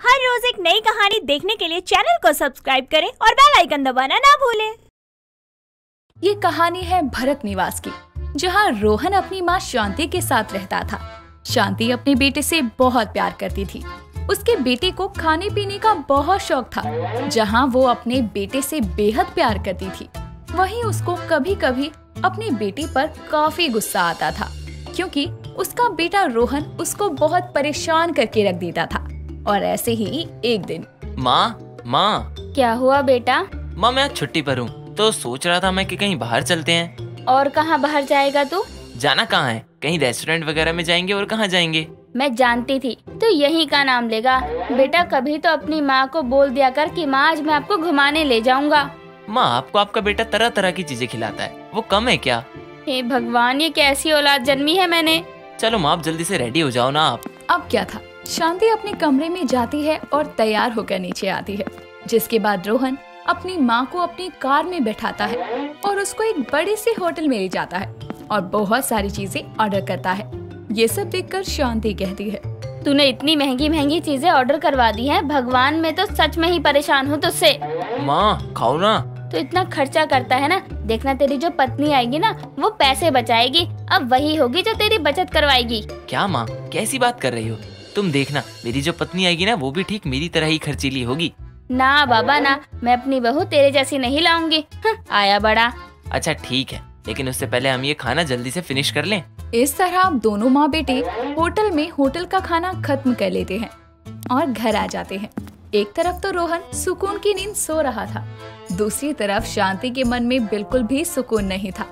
हर रोज एक नई कहानी देखने के लिए चैनल को सब्सक्राइब करें और बेल आइकन दबाना ना भूलें। ये कहानी है भरत निवास की, जहाँ रोहन अपनी माँ शांति के साथ रहता था। शांति अपने बेटे से बहुत प्यार करती थी। उसके बेटे को खाने पीने का बहुत शौक था। जहाँ वो अपने बेटे से बेहद प्यार करती थी, वहीं उसको कभी कभी अपनी बेटी पर काफी गुस्सा आता था, क्योंकि उसका बेटा रोहन उसको बहुत परेशान करके रख देता था। और ऐसे ही एक दिन। माँ क्या हुआ बेटा? माँ मैं आज छुट्टी पर हूँ, तो सोच रहा था मैं कि कहीं बाहर चलते हैं। और कहाँ बाहर जाएगा तू? जाना कहाँ है? कहीं रेस्टोरेंट वगैरह में जाएंगे। और कहाँ जाएंगे? मैं जानती थी तो यही का नाम लेगा। बेटा कभी तो अपनी माँ को बोल दिया कर कि माँ आज मैं आपको घुमाने ले जाऊंगा। माँ आपको आपका बेटा तरह तरह की चीजें खिलाता है, वो कम है क्या? हे भगवान, ये कैसी औलाद जन्मी है मैंने। चलो माँ आप जल्दी से रेडी हो जाओ ना आप। अब क्या था, शांति अपने कमरे में जाती है और तैयार होकर नीचे आती है, जिसके बाद रोहन अपनी माँ को अपनी कार में बैठाता है और उसको एक बड़े से होटल में ले जाता है और बहुत सारी चीजें ऑर्डर करता है। ये सब देखकर शांति कहती है, तूने इतनी महंगी महंगी चीजें ऑर्डर करवा दी हैं, भगवान मैं तो सच में ही परेशान हूँ तुझसे। माँ खाओ ना। तो इतना खर्चा करता है ना, देखना तेरी जो पत्नी आएगी ना वो पैसे बचाएगी, अब वही होगी जो तेरी बचत करवाएगी। क्या माँ कैसी बात कर रही हो? तुम देखना मेरी जो पत्नी आएगी ना वो भी ठीक मेरी तरह ही खर्चीली होगी। ना बाबा ना, मैं अपनी बहू तेरे जैसी नहीं लाऊंगी। आया बड़ा। अच्छा ठीक है, लेकिन उससे पहले हम ये खाना जल्दी से फिनिश कर लें। इस तरह दोनों माँ बेटे होटल में होटल का खाना खत्म कर लेते हैं और घर आ जाते हैं। एक तरफ तो रोहन सुकून की नींद सो रहा था, दूसरी तरफ शांति के मन में बिल्कुल भी सुकून नहीं था।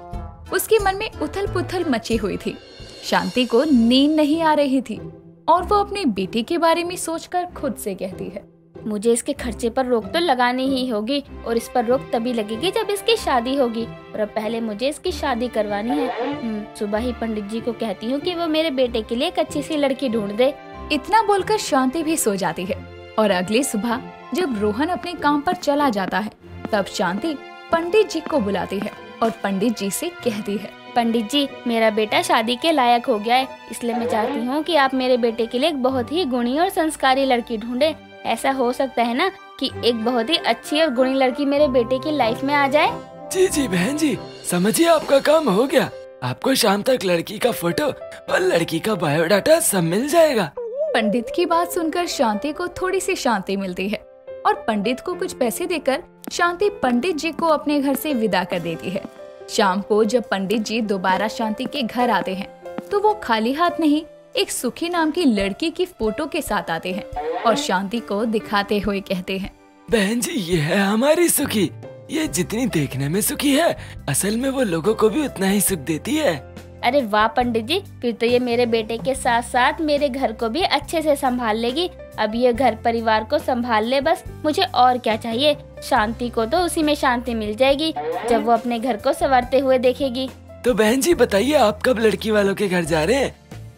उसके मन में उथल पुथल मची हुई थी। शांति को नींद नहीं आ रही थी और वो अपने बेटे के बारे में सोचकर खुद से कहती है, मुझे इसके खर्चे पर रोक तो लगानी ही होगी, और इस पर रोक तभी लगेगी जब इसकी शादी होगी, और अब पहले मुझे इसकी शादी करवानी है। सुबह ही पंडित जी को कहती हूँ कि वो मेरे बेटे के लिए एक अच्छी सी लड़की ढूंढ दे। इतना बोलकर शांति भी सो जाती है और अगली सुबह जब रोहन अपने काम पर चला जाता है तब शांति पंडित जी को बुलाती है और पंडित जी से कहती है, पंडित जी मेरा बेटा शादी के लायक हो गया है, इसलिए मैं चाहती हूँ कि आप मेरे बेटे के लिए एक बहुत ही गुणी और संस्कारी लड़की ढूंढे। ऐसा हो सकता है ना कि एक बहुत ही अच्छी और गुणी लड़की मेरे बेटे की लाइफ में आ जाए। जी जी बहन जी, समझिए आपका काम हो गया। आपको शाम तक लड़की का फोटो और लड़की का बायोडाटा सब मिल जाएगा। पंडित की बात सुनकर शांति को थोड़ी सी शांति मिलती है और पंडित को कुछ पैसे देकर शांति पंडित जी को अपने घर से विदा कर देती है। शाम को जब पंडित जी दोबारा शांति के घर आते हैं तो वो खाली हाथ नहीं, एक सुखी नाम की लड़की की फोटो के साथ आते हैं और शांति को दिखाते हुए कहते हैं, बहन जी ये है हमारी सुखी। ये जितनी देखने में सुखी है, असल में वो लोगों को भी उतना ही सुख देती है। अरे वाह पंडित जी, फिर तो ये मेरे बेटे के साथ साथ मेरे घर को भी अच्छे से संभाल लेगी। अब ये घर परिवार को संभाल ले बस, मुझे और क्या चाहिए। शांति को तो उसी में शांति मिल जाएगी जब वो अपने घर को संवारते हुए देखेगी। तो बहन जी बताइए आप कब लड़की वालों के घर जा रहे हैं?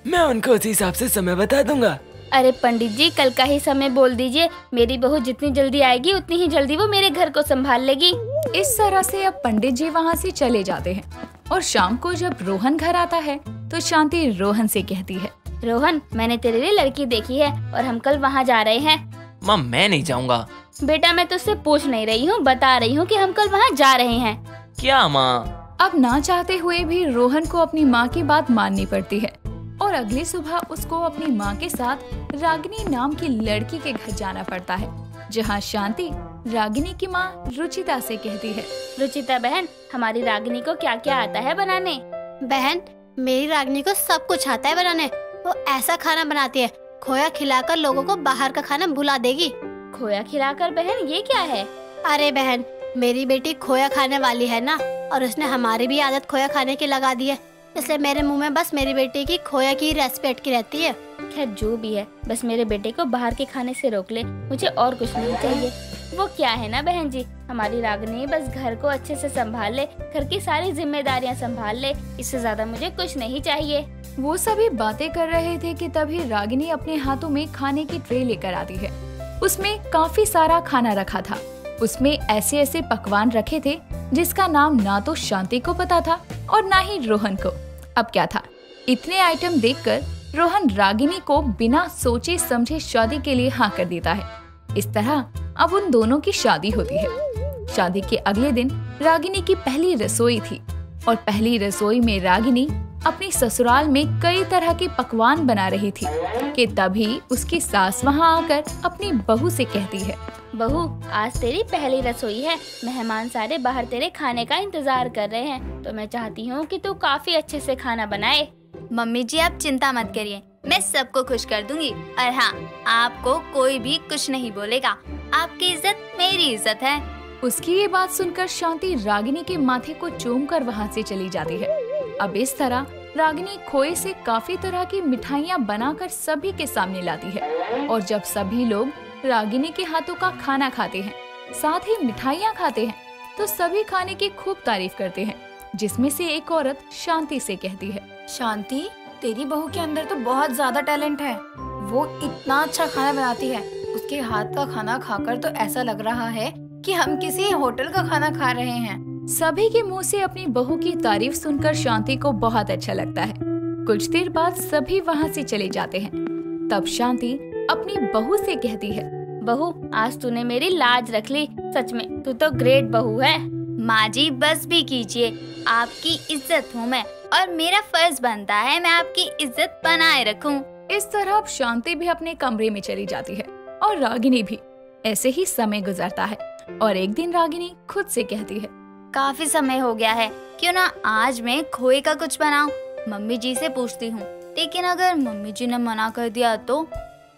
मैं उनको उसी हिसाब से समय बता दूंगा। अरे पंडित जी कल का ही समय बोल दीजिए, मेरी बहू जितनी जल्दी आएगी उतनी ही जल्दी वो मेरे घर को संभाल लेगी। इस तरह से अब पंडित जी वहाँ से चले जाते हैं और शाम को जब रोहन घर आता है तो शांति रोहन से कहती है, रोहन मैंने तेरे लिए लड़की देखी है और हम कल वहाँ जा रहे हैं। माँ मैं नहीं जाऊँगा। बेटा मैं तुझसे पूछ नहीं रही हूँ, बता रही हूँ कि हम कल वहाँ जा रहे हैं। क्या माँ? अब ना चाहते हुए भी रोहन को अपनी माँ की बात माननी पड़ती है और अगली सुबह उसको अपनी माँ के साथ रागिनी नाम की लड़की के घर जाना पड़ता है, जहाँ शांति रागिनी की माँ रुचिता से कहती है, रुचिता बहन हमारी रागिनी को क्या क्या आता है बनाने? बहन मेरी रागिनी को सब कुछ आता है बनाने। वो ऐसा खाना बनाती है, खोया खिलाकर लोगों को बाहर का खाना भुला देगी। खोया खिलाकर? बहन ये क्या है? अरे बहन मेरी बेटी खोया खाने वाली है ना, और उसने हमारी भी आदत खोया खाने की लगा दी है, इसलिए मेरे मुंह में बस मेरी बेटी की खोया की रेसिपी अटकी रहती है। खैर जो भी है, बस मेरे बेटे को बाहर के खाने से रोक ले, मुझे और कुछ नहीं चाहिए। वो क्या है ना बहन जी, हमारी रागिनी बस घर को अच्छे से संभाल ले, घर की सारी जिम्मेदारियां संभाल ले, इससे ज्यादा मुझे कुछ नहीं चाहिए। वो सभी बातें कर रहे थे कि तभी रागिनी अपने हाथों में खाने की ट्रे लेकर आती है। उसमें काफी सारा खाना रखा था। उसमें ऐसे ऐसे पकवान रखे थे जिसका नाम ना तो शांति को पता था और ना ही रोहन को। अब क्या था, इतने आइटम देखकर रोहन रागिनी को बिना सोचे समझे शादी के लिए हाँ कर देता है। इस तरह अब उन दोनों की शादी होती है। शादी के अगले दिन रागिनी की पहली रसोई थी और पहली रसोई में रागिनी अपनी ससुराल में कई तरह के पकवान बना रही थी कि तभी उसकी सास वहाँ आकर अपनी बहू से कहती है, बहू आज तेरी पहली रसोई है, मेहमान सारे बाहर तेरे खाने का इंतजार कर रहे हैं, तो मैं चाहती हूँ कि तू काफी अच्छे से खाना बनाए। मम्मी जी आप चिंता मत करिए, मैं सबको खुश कर दूंगी और हाँ आपको कोई भी कुछ नहीं बोलेगा, आपकी इज्जत मेरी इज्जत है। उसकी ये बात सुनकर शांति रागिनी के माथे को चूमकर वहाँ से चली जाती है। अब इस तरह रागिनी खोए से काफी तरह की मिठाइयाँ बनाकर सभी के सामने लाती है और जब सभी लोग रागिनी के हाथों का खाना खाते हैं, साथ ही मिठाइयाँ खाते हैं, तो सभी खाने की खूब तारीफ करते हैं, जिसमें से एक औरत शांति से कहती है, शांति तेरी बहू के अंदर तो बहुत ज्यादा टैलेंट है, वो इतना अच्छा खाना बनाती है, उसके हाथ का खाना खाकर तो ऐसा लग रहा है कि हम किसी होटल का खाना खा रहे हैं। सभी के मुंह से अपनी बहू की तारीफ सुनकर शांति को बहुत अच्छा लगता है। कुछ देर बाद सभी वहाँ से चले जाते हैं। तब शांति अपनी बहू से कहती है, बहू आज तूने मेरी लाज रख ली, सच में तू तो ग्रेट बहू है। माँ जी बस भी कीजिए, आपकी इज्जत हूँ मैं और मेरा फर्ज बनता है मैं आपकी इज्जत बनाए रखूं। इस तरह अब शांति भी अपने कमरे में चली जाती है और रागिनी भी। ऐसे ही समय गुजरता है और एक दिन रागिनी खुद से कहती है, काफी समय हो गया है, क्यों ना आज मैं खोए का कुछ बनाऊं। मम्मी जी से पूछती हूँ, लेकिन अगर मम्मी जी ने मना कर दिया तो?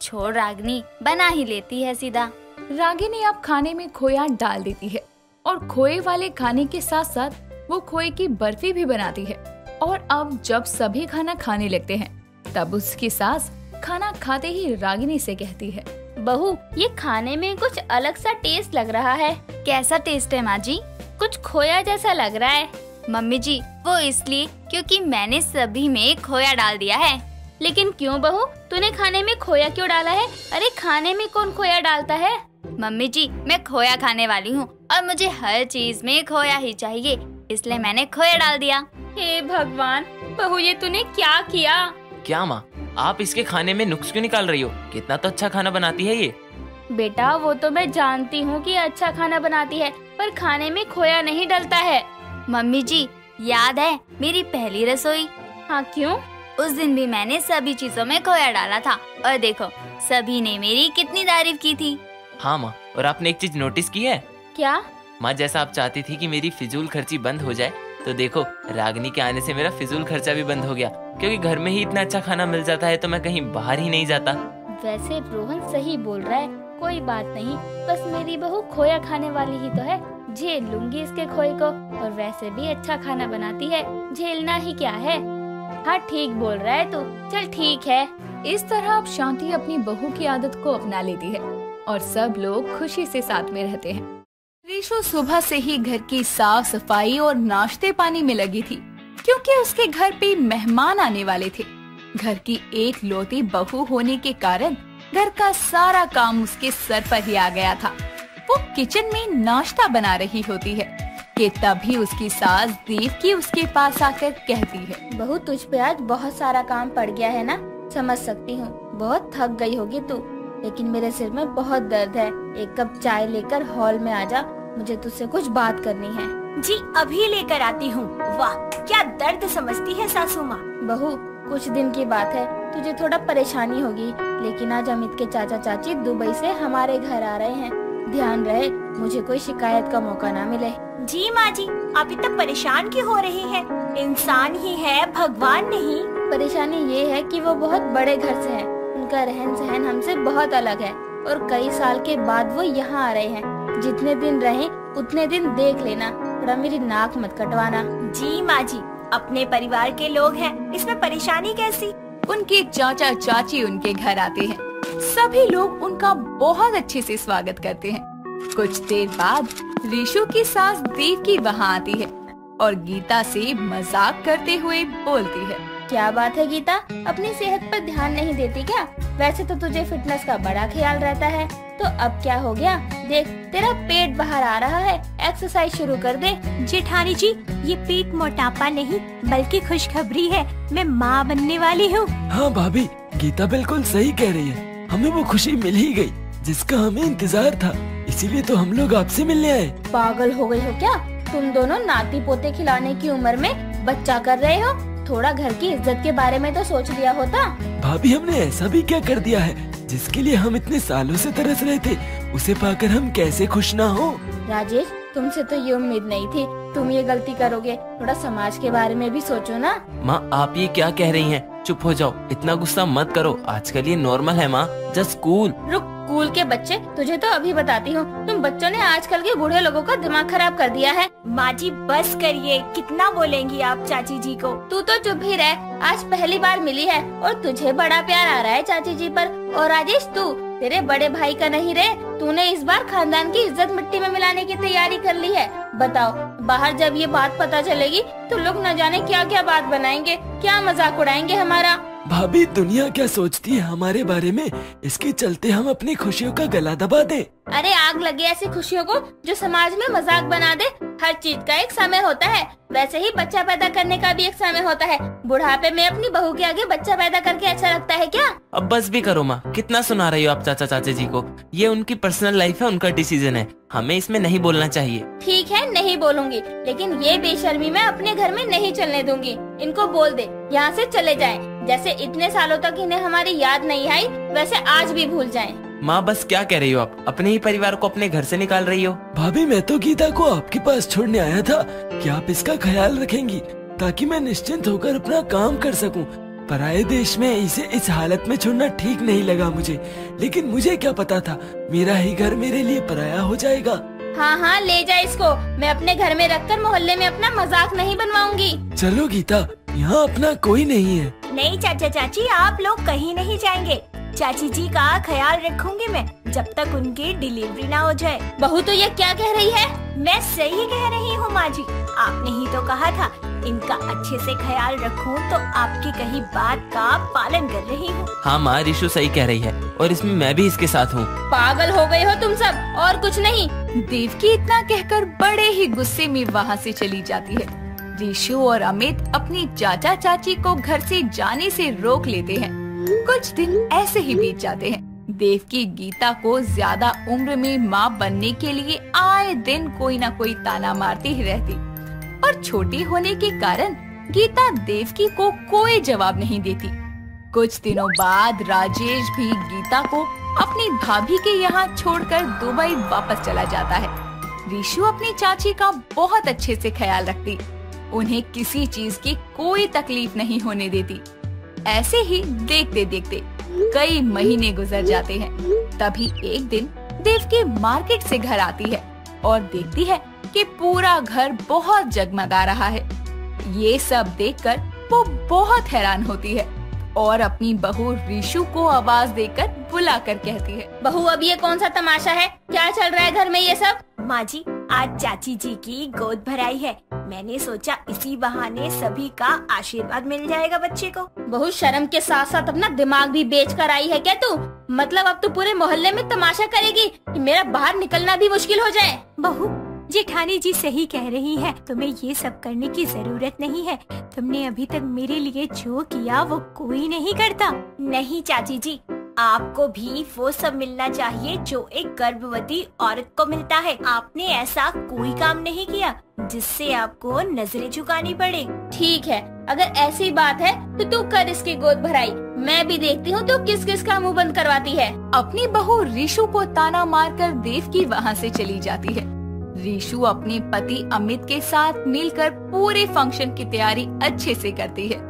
छोड़ रागिनी, बना ही लेती है सीधा। रागिनी अब खाने में खोया डाल देती है और खोए वाले खाने के साथ साथ वो खोए की बर्फी भी बनाती है। और अब जब सभी खाना खाने लगते हैं तब उसकी सास खाना खाते ही रागिनी से कहती है, बहू ये खाने में कुछ अलग सा टेस्ट लग रहा है। कैसा टेस्ट है माँ जी? कुछ खोया जैसा लग रहा है। मम्मी जी वो इसलिए क्योंकि मैंने सभी में खोया डाल दिया है। लेकिन क्यों बहू, तूने खाने में खोया क्यों डाला है? अरे खाने में कौन खोया डालता है? मम्मी जी मैं खोया खाने वाली हूँ और मुझे हर चीज में खोया ही चाहिए, इसलिए मैंने खोया डाल दिया। हे भगवान, बहू ये तूने क्या किया? क्या माँ, आप इसके खाने में नुक्स क्यों निकाल रही हो? कितना तो अच्छा खाना बनाती है ये। बेटा वो तो मैं जानती हूँ कि अच्छा खाना बनाती है, पर खाने में खोया नहीं डलता है। मम्मी जी याद है मेरी पहली रसोई? हाँ क्यों? उस दिन भी मैंने सभी चीजों में खोया डाला था और देखो सभी ने मेरी कितनी तारीफ की थी। हाँ माँ, और आपने एक चीज नोटिस की है? क्या? माँ जैसा आप चाहती थी कि मेरी फिजूल खर्ची बंद हो जाए, तो देखो रागिनी के आने से मेरा फिजूल खर्चा भी बंद हो गया, क्योंकि घर में ही इतना अच्छा खाना मिल जाता है तो मैं कहीं बाहर ही नहीं जाता। वैसे रोहन सही बोल रहा है, कोई बात नहीं, बस मेरी बहू खोया खाने वाली ही तो है, झेल लूंगी इसके खोए को। और वैसे भी अच्छा खाना बनाती है, झेलना ही क्या है। हाँ ठीक बोल रहा है तू, चल ठीक है। इस तरह अब शांति अपनी बहू की आदत को अपना लेती है और सब लोग खुशी से साथ में रहते हैं। रीशु सुबह से ही घर की साफ सफाई और नाश्ते पानी में लगी थी, क्योंकि उसके घर पे मेहमान आने वाले थे। घर की एक लौती बहू होने के कारण घर का सारा काम उसके सर पर ही आ गया था। वो किचन में नाश्ता बना रही होती है कि तभी उसकी सास देवकी उसके पास आकर कहती है, बहू तुझ पे आज बहुत सारा काम पड़ गया है ना, समझ सकती हूँ, बहुत थक गई होगी तू, लेकिन मेरे सिर में बहुत दर्द है। एक कप चाय लेकर हॉल में आजा, मुझे तुझसे कुछ बात करनी है। जी अभी लेकर आती हूँ। वाह क्या दर्द समझती है सासू माँ। बहू कुछ दिन की बात है, तुझे थोड़ा परेशानी होगी, लेकिन आज अमित के चाचा चाची दुबई से हमारे घर आ रहे हैं। ध्यान रहे मुझे कोई शिकायत का मौका ना मिले। जी माँ जी, आप इतना परेशान क्यों हो रही हैं? इंसान ही है, भगवान नहीं। परेशानी ये है कि वो बहुत बड़े घर से हैं, उनका रहन सहन हमसे बहुत अलग है और कई साल के बाद वो यहाँ आ रहे हैं। जितने दिन रहें उतने दिन देख लेना, थोड़ा मेरी नाक मत कटवाना। जी माँ जी, अपने परिवार के लोग हैं, इसमें परेशानी कैसी? उनके चाचा चाची उनके घर आते हैं। सभी लोग उनका बहुत अच्छे से स्वागत करते हैं। कुछ देर बाद रीशु की सास देवकी वहाँ आती है और गीता से मजाक करते हुए बोलती है, क्या बात है गीता, अपनी सेहत पर ध्यान नहीं देती क्या? वैसे तो तुझे फिटनेस का बड़ा ख्याल रहता है, तो अब क्या हो गया? देख तेरा पेट बाहर आ रहा है, एक्सरसाइज शुरू कर दे। जेठानी जी, ये पेट मोटापा नहीं बल्कि खुशखबरी है, मैं माँ बनने वाली हूँ। हाँ भाभी, गीता बिल्कुल सही कह रही है। हमें वो खुशी मिल ही गई जिसका हमें इंतजार था, इसीलिए तो हम लोग आपसे मिलने आए। पागल हो गई हो क्या? तुम दोनों नाती पोते खिलाने की उम्र में बच्चा कर रहे हो। थोड़ा घर की इज्जत के बारे में तो सोच लिया होता। भाभी, हमने ऐसा भी क्या कर दिया है जिसके लिए हम इतने सालों से तरस रहे थे? उसे पाकर हम कैसे खुश ना हो? राजेश, तुमसे तो ये उम्मीद नहीं थी तुम ये गलती करोगे। थोड़ा समाज के बारे में भी सोचो ना। माँ, आप ये क्या कह रही हैं? चुप हो जाओ, इतना गुस्सा मत करो, आजकल ये नॉर्मल है माँ, जस्ट कूल। रुक, कूल के बच्चे, तुझे तो अभी बताती हूँ। तुम बच्चों ने आजकल के बूढ़े लोगों का दिमाग खराब कर दिया है। माँ जी बस करिए, कितना बोलेंगी आप चाची जी को। तू तो चुप ही रह, आज पहली बार मिली है और तुझे बड़ा प्यार आ रहा है चाची जी पर। और राजेश, तू तेरे बड़े भाई का नहीं रे, तूने इस बार खानदान की इज्जत मिट्टी में मिलाने की तैयारी कर ली है। बताओ, बाहर जब ये बात पता चलेगी तो लोग न जाने क्या क्या बात बनाएंगे, क्या मजाक उड़ाएंगे हमारा। भाभी, दुनिया क्या सोचती है हमारे बारे में, इसके चलते हम अपनी खुशियों का गला दबा दें? अरे आग लगे ऐसी खुशियों को जो समाज में मजाक बना दे। हर चीज का एक समय होता है, वैसे ही बच्चा पैदा करने का भी एक समय होता है। बुढ़ापे में अपनी बहू के आगे बच्चा पैदा करके अच्छा लगता है क्या? अब बस भी करो माँ, कितना सुना रही हो आप चाचा चाची जी को। ये उनकी पर्सनल लाइफ है, उनका डिसीजन है, हमें इसमें नहीं बोलना चाहिए। ठीक है, नहीं बोलूंगी, लेकिन ये बेशर्मी मैं अपने घर में नहीं चलने दूंगी। इनको बोल दे यहाँ से चले जाएं। जैसे इतने सालों तक इन्हें हमारी याद नहीं आई, वैसे आज भी भूल जाएं। माँ, बस क्या कह रही हो आप? अपने ही परिवार को अपने घर से निकाल रही हो। भाभी, मैं तो गीता को आपके पास छोड़ने आया था कि आप इसका ख्याल रखेंगी, ताकि मैं निश्चिंत होकर अपना काम कर सकूं। पराये देश में इसे इस हालत में छोड़ना ठीक नहीं लगा मुझे, लेकिन मुझे क्या पता था मेरा ही घर मेरे लिए पराया हो जाएगा। हाँ हाँ, ले जा इसको, मैं अपने घर में रखकर मोहल्ले में अपना मजाक नहीं बनवाऊंगी। चलो गीता, यहाँ अपना कोई नहीं है। नहीं चाचा चाची, आप लोग कहीं नहीं जाएंगे। चाची जी का ख्याल रखूंगी मैं जब तक उनकी डिलीवरी ना हो जाए। बहू तो ये क्या कह रही है? मैं सही कह रही हूँ माँ जी, आपने ही तो कहा था इनका अच्छे से ख्याल रखूं, तो आपकी कही बात का पालन कर रही हूँ। हाँ माँ, रिशु सही कह रही है और इसमें मैं भी इसके साथ हूँ। पागल हो गए हो तुम सब, और कुछ नहीं। देवकी इतना कहकर बड़े ही गुस्से में वहाँ से चली जाती है। रिशु और अमित अपनी चाचा चाची को घर से जाने से रोक लेते हैं। कुछ दिन ऐसे ही बीत जाते हैं। देवकी गीता को ज्यादा उम्र में माँ बनने के लिए आए दिन कोई न कोई ताना मारती ही रहती, और छोटी होने के कारण गीता देवकी को कोई जवाब नहीं देती। कुछ दिनों बाद राजेश भी गीता को अपनी भाभी के यहाँ छोड़कर दुबई वापस चला जाता है। रिशु अपनी चाची का बहुत अच्छे से ख्याल रखती, उन्हें किसी चीज की कोई तकलीफ नहीं होने देती। ऐसे ही देखते देखते कई महीने गुजर जाते हैं। तभी एक दिन देवकी मार्केट से घर आती है और देखती है कि पूरा घर बहुत जगमगा रहा है। ये सब देखकर वो बहुत हैरान होती है और अपनी बहू रिशु को आवाज देकर बुलाकर कहती है, बहू अब ये कौन सा तमाशा है? क्या चल रहा है घर में ये सब? माँ जी, आज चाची जी की गोद भराई है, मैंने सोचा इसी बहाने सभी का आशीर्वाद मिल जाएगा बच्चे को। बहू, शर्म के साथ साथ अपना दिमाग भी बेच कर आई है क्या तू? मतलब अब तू पूरे मोहल्ले में तमाशा करेगी कि मेरा बाहर निकलना भी मुश्किल हो जाए? बहू, जेठानी जी सही कह रही है, तुम्हें ये सब करने की जरूरत नहीं है। तुमने अभी तक मेरे लिए जो किया वो कोई नहीं करता। नहीं चाची जी, आपको भी वो सब मिलना चाहिए जो एक गर्भवती औरत को मिलता है। आपने ऐसा कोई काम नहीं किया जिससे आपको नजरें झुकानी पड़े। ठीक है, अगर ऐसी बात है तो तू कर इसकी गोद भराई, मैं भी देखती हूँ तू किस किस का मुंह बंद करवाती है। अपनी बहू रिशु को ताना मारकर देवकी वहाँ से चली जाती है। रिशु अपने पति अमित के साथ मिलकर पूरे फंक्शन की तैयारी अच्छे से करती है।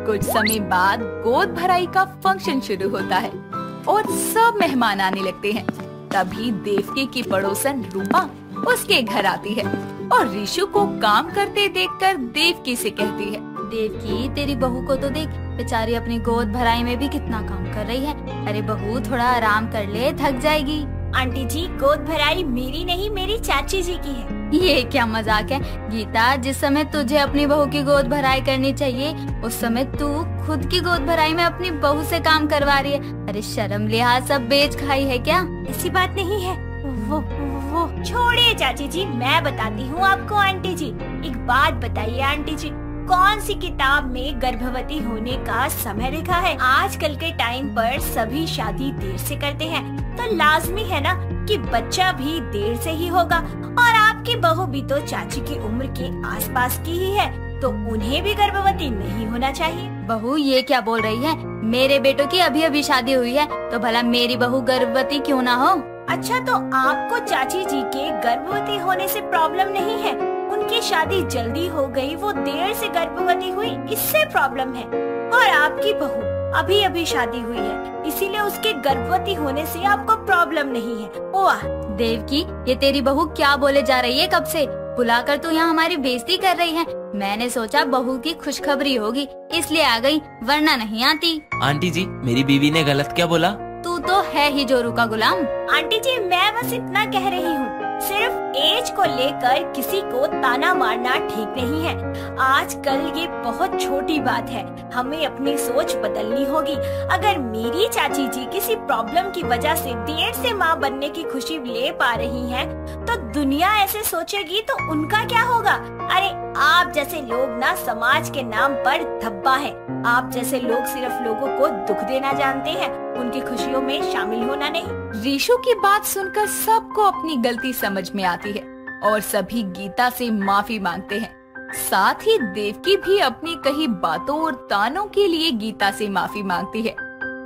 कुछ समय बाद गोद भराई का फंक्शन शुरू होता है और सब मेहमान आने लगते हैं। तभी देवकी की पड़ोसन रूपा उसके घर आती है और रिशु को काम करते देखकर देवकी से कहती है, देवकी, तेरी बहू को तो देख, बेचारी अपनी गोद भराई में भी कितना काम कर रही है। अरे बहू, थोड़ा आराम कर ले, थक जाएगी। आंटी जी, गोद भराई मेरी नहीं, मेरी चाची जी की है। ये क्या मजाक है गीता, जिस समय तुझे अपनी बहू की गोद भराई करनी चाहिए उस समय तू खुद की गोद भराई में अपनी बहू से काम करवा रही है। अरे शर्म लिहाज सब बेच खाई है क्या? ऐसी बात नहीं है। वो छोड़िए चाची जी, मैं बताती हूँ आपको। आंटी जी एक बात बताइए आंटी जी, कौन सी किताब में गर्भवती होने का समय लिखा है? आजकल के टाइम पर सभी शादी देर से करते हैं, तो लाजमी है ना कि बच्चा भी देर से ही होगा। और आपकी बहू भी तो चाची की उम्र के आसपास की ही है, तो उन्हें भी गर्भवती नहीं होना चाहिए। बहू ये क्या बोल रही है? मेरे बेटों की अभी अभी शादी हुई है, तो भला मेरी बहू गर्भवती क्यों ना हो? अच्छा, तो आपको चाची जी के गर्भवती होने से प्रॉब्लम नहीं है? उनकी शादी जल्दी हो गई, वो देर से गर्भवती हुई, इससे प्रॉब्लम है। और आपकी बहू अभी अभी शादी हुई है, इसीलिए उसके गर्भवती होने से आपको प्रॉब्लम नहीं है। वाह देवकी, ये तेरी बहू क्या बोले जा रही है कब से? बुलाकर तू यहाँ हमारी बेइज्जती कर रही है। मैंने सोचा बहू की खुशखबरी होगी इसलिए आ गई, वरना नहीं आती। आंटी जी, मेरी बीवी ने गलत क्या बोला? तू तो है ही जोरू का गुलाम। आंटी जी मैं बस इतना कह रही हूँ, सिर्फ एज को लेकर किसी को ताना मारना ठीक नहीं है। आजकल ये बहुत छोटी बात है, हमें अपनी सोच बदलनी होगी। अगर मेरी चाची जी किसी प्रॉब्लम की वजह से देर से माँ बनने की खुशी ले पा रही हैं, तो दुनिया ऐसे सोचेगी तो उनका क्या होगा? अरे आप जैसे लोग ना समाज के नाम पर धब्बा है। आप जैसे लोग सिर्फ लोगों को दुख देना जानते हैं, उनकी खुशियों में शामिल होना नहीं। रीशु की बात सुनकर सबको अपनी गलती समझ में आती है और सभी गीता से माफी मांगते हैं। साथ ही देवकी भी अपनी कही बातों और तानों के लिए गीता से माफी मांगती है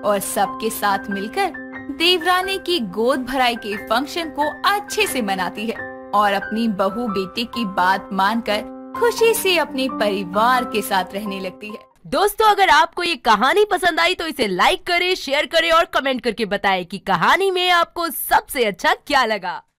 और सबके साथ मिलकर देवरानी की गोद भराई के फंक्शन को अच्छे से मनाती है और अपनी बहू बेटी की बात मानकर खुशी से अपने परिवार के साथ रहने लगती है। दोस्तों, अगर आपको ये कहानी पसंद आई तो इसे लाइक करें, शेयर करें और कमेंट करके बताएं कि कहानी में आपको सबसे अच्छा क्या लगा।